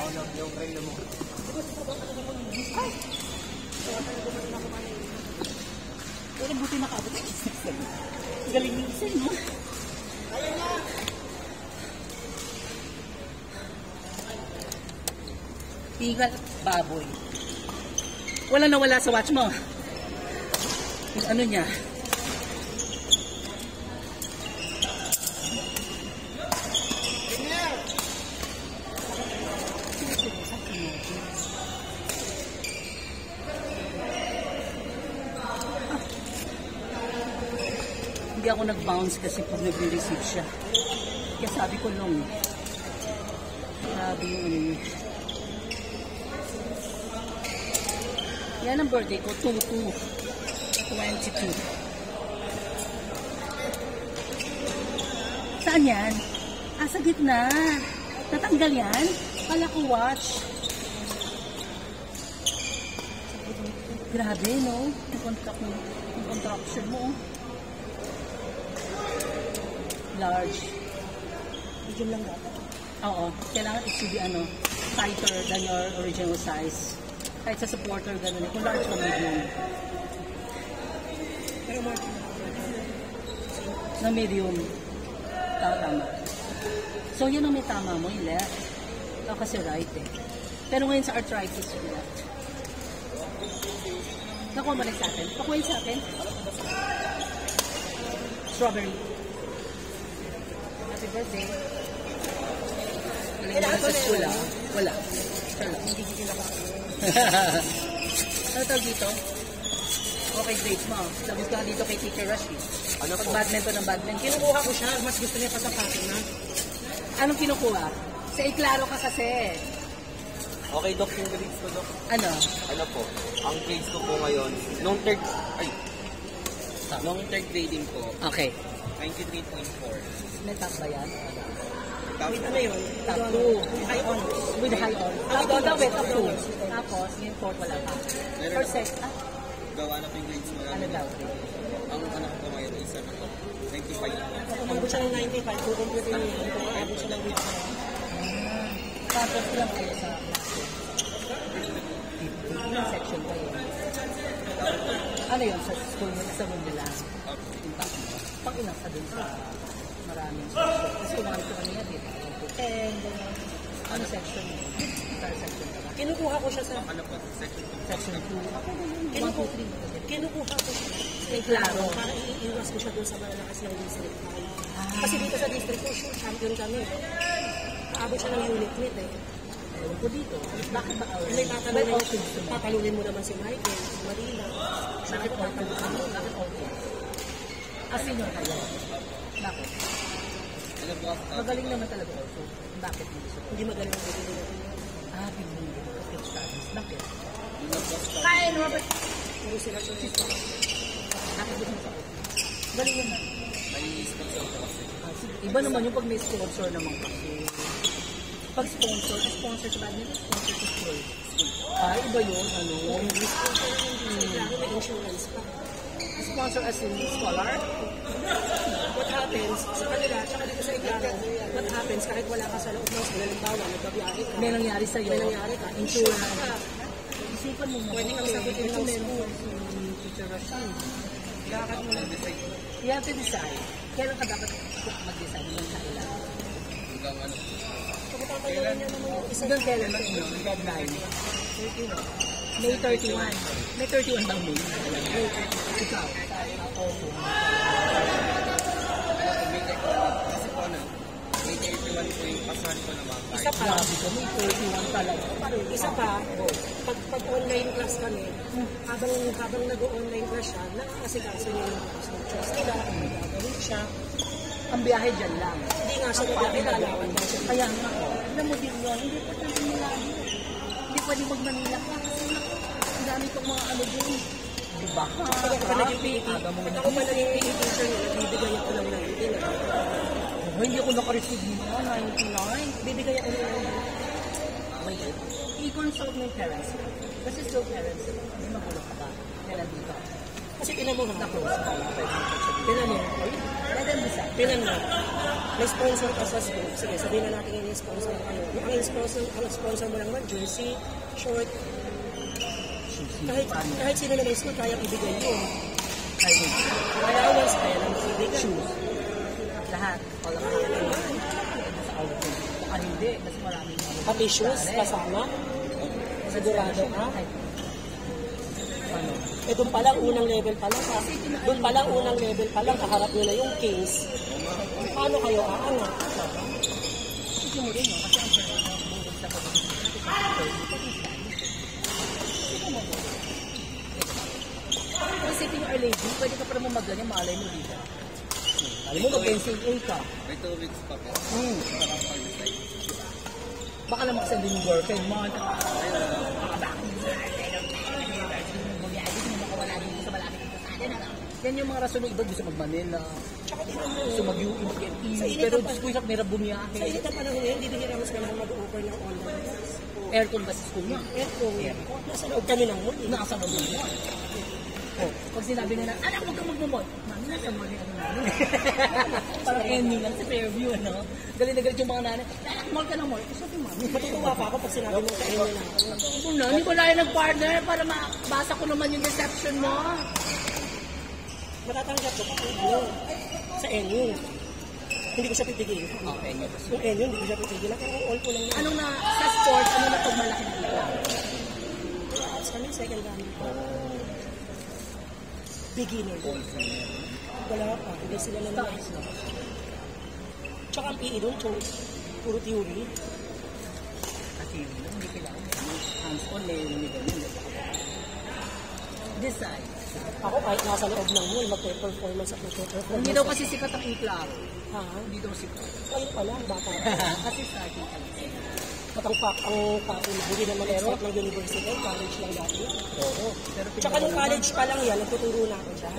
yung relo mo. Ay! Pero buti nakabot sa isa. Galing yung isa, no? Ayun na! Tigal at baboy. Wala na wala sa watch mo. Yung ano niya. Hindi ako nag-bounce kasi pag nag-receive siya. Kaya sabi ko long. Grabe yung ano yun. Yan ang birthday ko, 22. Saan yan? Ah, sa gitna. Natanggal yan? Kala ko watch. Grabe, no? Yung contraction mo. Large. Medium lang dapat. Oo. Kailangan it should be tighter than your original size. Kahit sa supporter, gano'n. Kung large ka, medium. Pero more Na medium. Tama. So, yun ang may tama mo, yung left. Ikaw kasi right eh. Pero ngayon sa arthritis, yung left. Nakuha mo sa akin. Pakuha sa akin. Strawberry. Happy birthday. Wala sa school ah. Wala. hindi kinaka. Ano tawag dito? Okay, grades mo. Labos ka dito kay Teacher Rush. Ano po? Badminton ng badminton. Kinukuha ko siya, mas gusto niya pa sa patin na. Anong kinukuha? Sa iklaro ka kasi. Okay, Dok, yung grades ko, Dok. Ano? Ano po? Ang grades ko po ngayon, nung third grading ko, Okay. 93.4. May top ba yan? Wait, ano yun? Top 2. High on. With high on. Top 2 daw eh, top 2. Tapos, yung fourth wala pa. First set, Gawa na po yung grades mo. ano daw? Ang anak ko ngayon is 95. Kung umabot siya ng 95, kukumpute niya yan. Kung umabot siya ng 85. Tapos lang kayo sa ilang section ba yun? Ano yun? Sa school mo, sa room nila? Pag ilang sa dun sa maraming section. Kasi umalit ko kanina dito. 10, ano section mo? Entire section ka ba? Kinukuha ko siya sa... Ano po? Section 2. Section 2. Kinukuha ko siya. Kay Claro. Para iiwas ko siya dun sa malalakas ng district. Kasi dito sa district ko, champion kami. Kaabot siya ng unit meet eh. Ewan ko dito. Bakit ba awal? May Bakit okay? tatalungin mo naman si Michael, si Marina. Bakit okay? Bakit okay? Ah, senior kayo? Bakit? Ano po? Magaling naman talaga also. Bakit hindi siya? Hindi magaling ang bibili natin. Ah, pinili. Okay, studies. Bakit? Kain, Robert! Puro sila siya. Bakit gusto mo sa okay? Galing naman. May sponsor ko kasi. Ah, sige. Iba naman yung pag may sponsor naman kasi. Pag sponsor sa badminton, sponsor sa school. Ah, iba yun. Ano? Kailangan may insurance pa. Sponsor as in scholar? What happens sa kanila, tsaka dito sa Iglaro, what happens kahit wala ka sa loob ng school, halimbawa, nagbabiyahe ka. May nangyari sa'yo. May nangyari ka. Insurance. Isipan mo mo. Pwede kang sagutin ng school. Teacher Rashid. Kailangan mo lang decide. You have to decide. Kailan ka dapat mag-decide ng kailan? Hanggang ano. Pagkatatalunan niya naman yung isa. Hanggang kailan ang deadline? May 31. May 31 bang May? Ikaw. Ako. Kasi po ano, may 31 po yung pasahan ko naman. Isa pa, Grabe ko, may 31 talaga. isa pa, pag online class kami, habang nag-online class siya, nakakasikaso niya yung mga instructions nila, gagawin siya. Ang biyahe dyan lang. Hindi nga siya nagkakilalawan ba siya. Kaya nga, alam mo din yun, hindi pa tayo Manila. Hindi pwede mag-Manila ka kasi ang dami kong mga ano din. Diba? Pag ako pa naging PE, pag ako pa naging PE teacher niya, nagbibigay ako ng 19. Hindi ako naka-receive nito, 99. Bibigay ako ng 19. Wait, i-consult mo yung parents mo. Kasi still parents mo. Hindi magulo ka ba? Kailan dito? Kasi tinan mo ha, Na-close ka. tinan mo, Let them decide. Pinan na. May sponsor ka sa school. Sige, sabihin na natin yung sponsor kayo. Ang sponsor mo lang ba, jersey, short, kahit sino na may school, kaya ibigay yun. Allowance, kaya lang ibigay. Shoes. Lahat. All of it. Sa outfit. Baka hindi. Kasi maraming Pati shoes, kasama. Sigurado ka. Ano? Eh, doon palang unang level pa lang. Doon palang unang level pa lang, kaharap nyo na yung case. Paano kayo aangat? Sige mo rin, no? Kasi ang pwede na bukod sa pag-ibig. Kung sitting our lady, pwede ka pa naman mag-ganyan, malay mo dito. Alam mo, mag-NCAA ka. May 2 weeks pa po. Para pag-decide. Baka lang makasandin yung girlfriend mo. Yan yung mga rason ng iba, gusto mag-Manila, gusto mag-UMPME, pero gusto ko yung hirap bumiyahe. Sa init na panahon ngayon, hindi nila mas kailangan mag-offer ng online class. Aircon ba sa school niya? Aircon. Nasa loob kami ng mall. Nasa loob niya. Oh, pag sinabi nila, anak, huwag kang mag-mall. Mami, nasa mall yung ano namin. Parang ending lang sa Fairview, ano? Galing na galit yung mga nanay. Anak, mall ka na mall. Sabi, mami. Matutuwa pa ako pag sinabi mo kayo na. Ako na, hindi ko layo ng-partner para mabasa ko naman yung reception mo. Matatanggap ko pa sa NU. Hindi ko siya titigil. Okay, niyo ba? Yung NU, hindi ko siya titigil. Pero all ko lang yun. Anong na, sa sport, ano na pag malaki na ito? Sa kami, second round. Beginner. Wala pa. Hindi sila lang Stars, no? Tsaka ang PE doon, puro theory. Kasi yun, hindi kailangan. Hands-on, hindi ganyan. Decide. Ako kahit nasa loob ng mall, magpe-performance at magpe-performance. Hindi daw kasi sikat ang iklaro. Ha? Hindi daw sikat. Ayun pala, bata. Kasi sa akin kasi. Matangpak ang papo na hindi naman expert ng university, college lang dati. Oo. Pero Tsaka nung college pa lang yan, nagtuturo na ako dyan.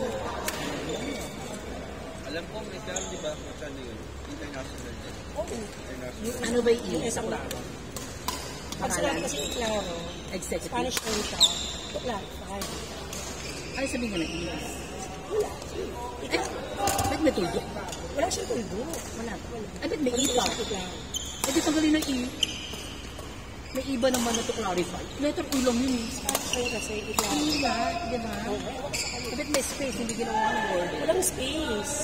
Alam ko, may term, di ba? Kung saan yun? International din. Oo. International. Ano ba yung Yung isang laro. Pag sinabi kasi iklaro, executive? Spanish term siya, tuklaro, fine. Ay, sabihin ka na English. Wala. Eh, ba't may tuldo? Wala siyang tuldo. Wala. Ay, ba't may iba? Tuklaro. Eh, di tanggalin ng i. May iba naman na to clarify. Letter U lang yun. Spanish term kasi iklaro. Iya, di ba? Eh, ba't may space? Hindi ginawa ng word. Walang space.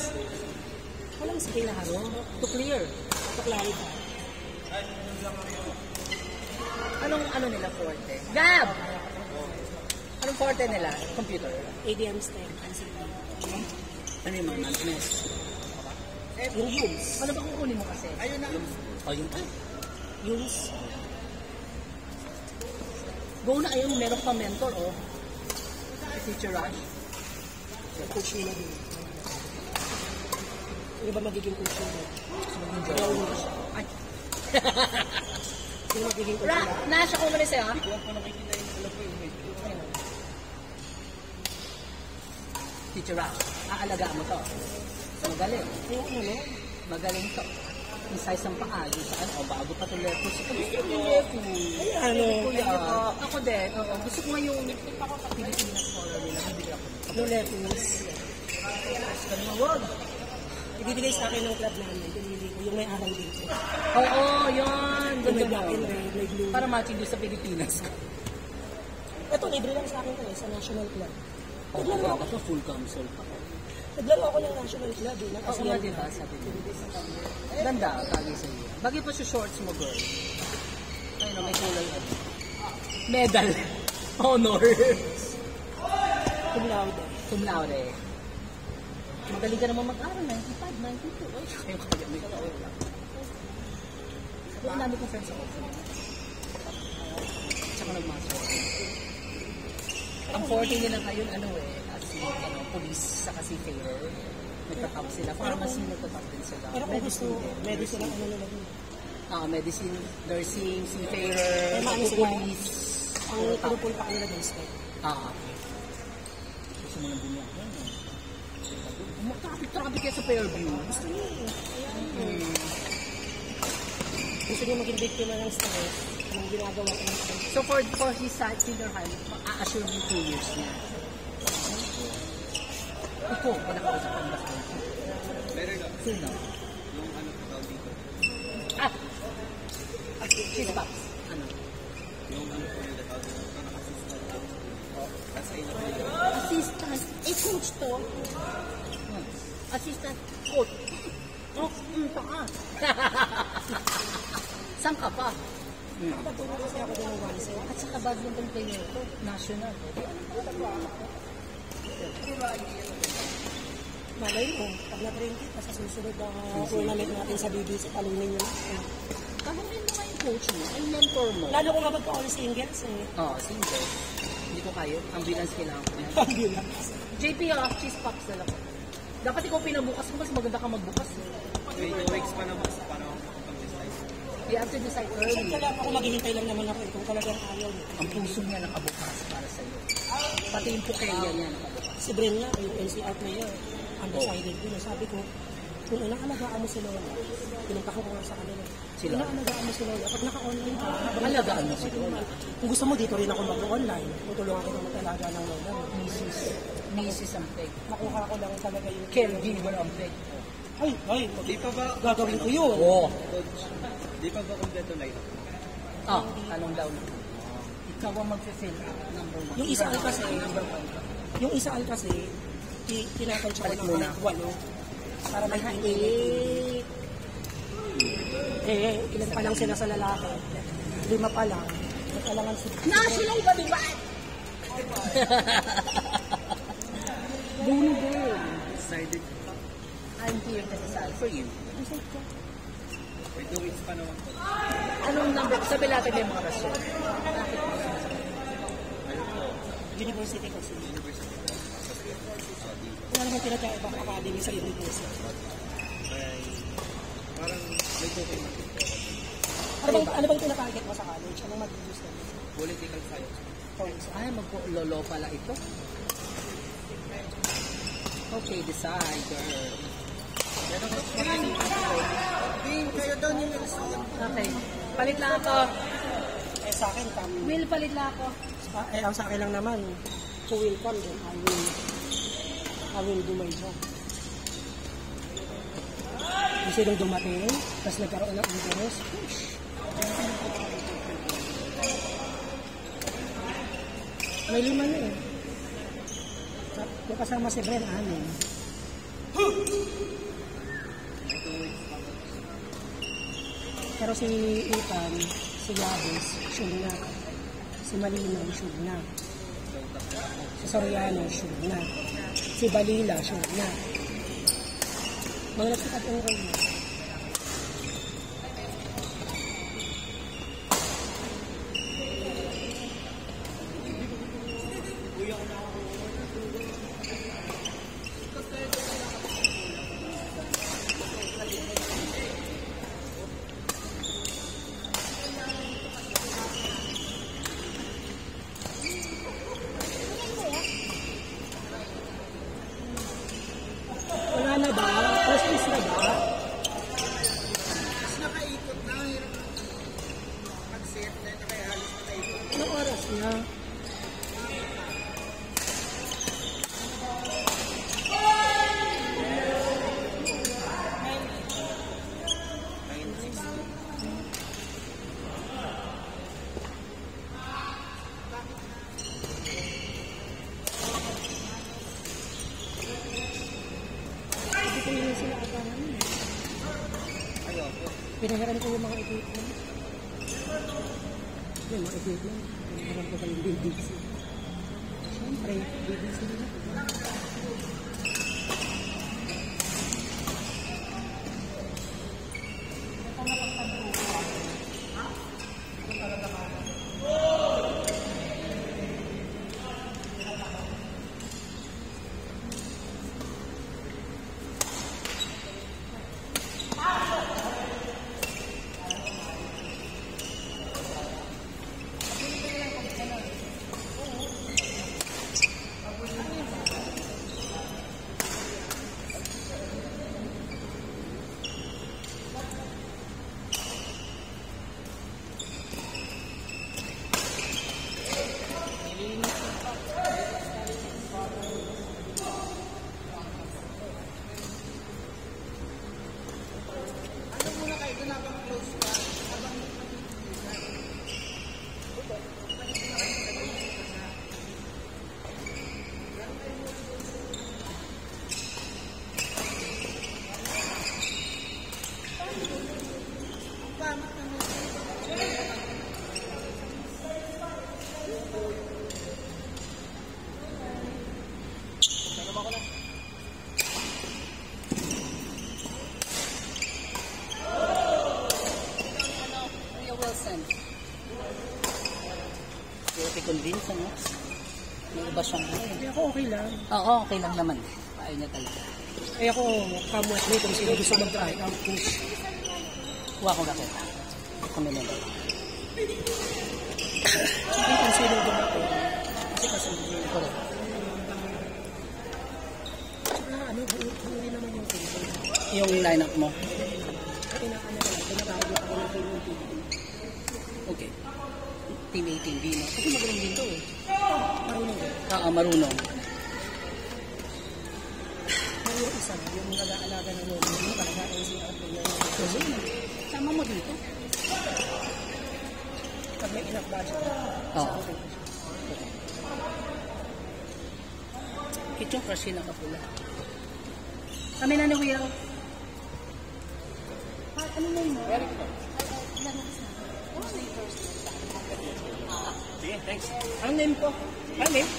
Walang space. Klaro. To clear. Tuklaro. Anong ano nila forte? Gab! Anong forte nila? Computer. ADM STEM. Ano yung mga management? Yung Yums. Ano ba kukunin mo kasi? Ayun na. O, yun pa. Yums. Go na ayun, meron pa mentor, oh. Teacher Rush. Coach nila din. Ano ba magiging coach nila? Ayaw mo siya. Ay. Sino magiging coach nila? Nasha ko muna sa'yo, ha? Teacher Rush, aalagaan mo to. Magaling. Ayun, ano? Magaling to. Yung size ng paa, yung saan, o bago pa ito lepo. Gusto ko yung lepo. Ay, ano? Kuya, ako din. Oo, gusto ko nga yung Pilipinas color nila. Hindi ako. No levels. Gusto ko wag. Ibibigay sa akin ng club namin. Pinili ko yung may araw dito. Oo, yun. Yung may Ganda black and mo. red, may blue. Para matching doon sa Pilipinas. Ito, libre lang sa akin to sa National Club. Naglaro ako sa full council pa. Naglaro ako ng National Club eh. Oo nga, diba? Sabi ko. Ganda, tagi sa iyo. Bagay pa sa shorts mo, girl. Ayun, may kulay. Medal. Honor. Cum laude. Cum laude. Magaling ka naman mag-aral. 95, 92. Ay, kayo kaya may katawa lang. Ang dami kong friends ako. Tsaka nag-master. Ang 40 nila ngayon, ano eh, kasi police sa kasi fair. Nagtatap sila. Pharmacy, nagtatap din sila. Pero kung gusto, medicine ang ano nila dun. Medicine, nursing, seafarer, May maano sila. police. Ang pinupulpa ko nila dun step. Gusto mo ng bumiyak. Traffic kaya sa Fairview. Gusto mo. Gusto niyo maging biktima ng stress ng ginagawa ko ng stress. So for his senior high, a-assure mo 2 years niya. Ito, pag nakausap ang basta. Meron Sino? Yung ano po tawag dito. Ah! Cheese pops. Ano? Yung ano po yung tawag dito. Ito naka-assistant po. Kasi ayun na po yun. Assistant. Eh, coach to. Assistant coach. Oh, taas. Saan ka pa? Nakapatulong kasi ako din ng one set. At saka badminton player ko, national. Malay mo, pag na-train kita sa susunod na tournament natin sa BBC, talunin nyo na. Tanungin mo nga yung coach mo, yung mentor mo. Lalo ko nga magka-all singles eh. Oo, single. Hindi ko kayo. Ambulance kailangan ko na. Ambulance. JP, cheese pops na lang. Dapat ikaw pinabukas mo, mas maganda ka magbukas. May 2 weeks pa naman sa para makapag-decide. You have to decide So, early. kaya ako maghihintay lang naman ako kung talagang ayaw niya. Ang puso niya nakabukas para sa'yo. Pati yung pukelya niya nakabukas. Si Bren nga, yung NCR player, undecided din. Sabi ko, kung inaalagaan mo si Lola, pinunta ko nga sa kanila. Sila? Inaalagaan mo si Lola. Pag naka-online ka, Alagaan mo si Lola. Kung gusto mo, dito rin ako mag-online. Tutulungan ko na mag-alaga ng Lola. Mrs. Ampeg. Nakuha ko lang talaga yung Caregiver Ampeg. ay, Di pa ba, gagawin ko yun. Oo. coach, di pa ba kompleto line up? Ah, anong daw na? Ikaw ang mag-fill up. Number 1. Yung isa kasi, number 1. yung isa kasi, tinatansya ko Balik ng muna. kahit 8. Para may ilan pa lang sila sa lalaki. 5 pa lang. Kailangan si... National ba, diba? Boom, boom. Decided. I'm here to decide for you. May 2 weeks pa naman po. Anong number? Sabi natin may mga rason. University kasi. University po. Wala naman pinagkaibang academy sa university. May, parang may okay na. Ano bang tinatarget mo sa college? Anong mag-gusto mo? Political science. Ay, magpo-lolo pala ito. Okay, decide, girl. Kaya daw niyo nag-start. Okay. Palit lang ako. Eh sa akin, Will, palit lang ako. ang sa akin lang naman, who will come then I will do my job. Kasi nung dumating, tapos nagkaroon ng interest, may 5 na eh. Yung kasama si Bren, 6. Pero si Ethan, si Yabes, sure na. Si Malinaw, sure na. Si Soriano, sure na. Si Balila, sure na. Mga nagsikat-enroll na. Wala na ba? First is na ba? Nakaikot na. Mag-set na ito kaya halos nakaikot. Anong oras na? Hindi ko yun sila agahan. Ayaw po. Pinahiran ko yung mga equipment. Yung mga equipment. Pinahiran ko kayong BBC. Siyempre, BBC nila. i-convince, ano? May iba siyang ano. Hindi ako okay lang. Oo, okay lang naman. Ayaw niya talaga. Eh ako, come with me kung sino gusto mag-try out. Kuha ko na kita. Kami na lang. Hindi kung sino dumating. Kasi kasi Correct. ano, buuri naman yung table. Yung lineup mo. Kasi pinatawag ako ng table. Okay. Team A, Team B, no? Kasi magaling din to eh. Marunong ko. Marunong. Pero yung isa, yung nag-aalaga ng lolo, yung talaga ay si Arthur na yun. Kasi, sama mo dito. Pag may enough budget, Oo. Ito yung crush na kapula. Kami na ni Kuya. Ano na yun? Sige, thanks. Ang name ko? Ang name?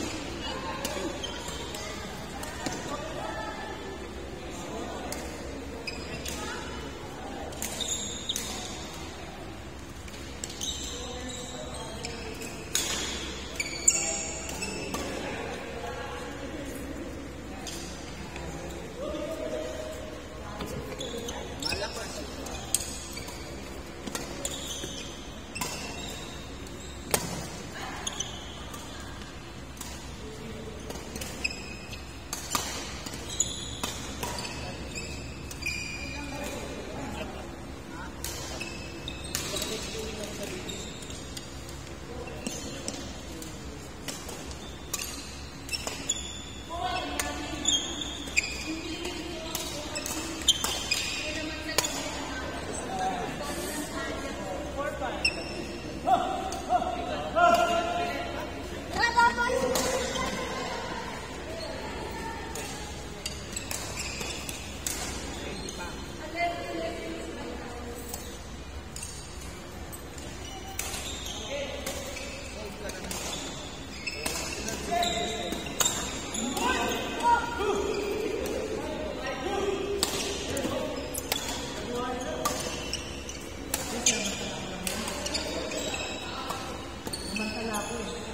Samantala ko eh.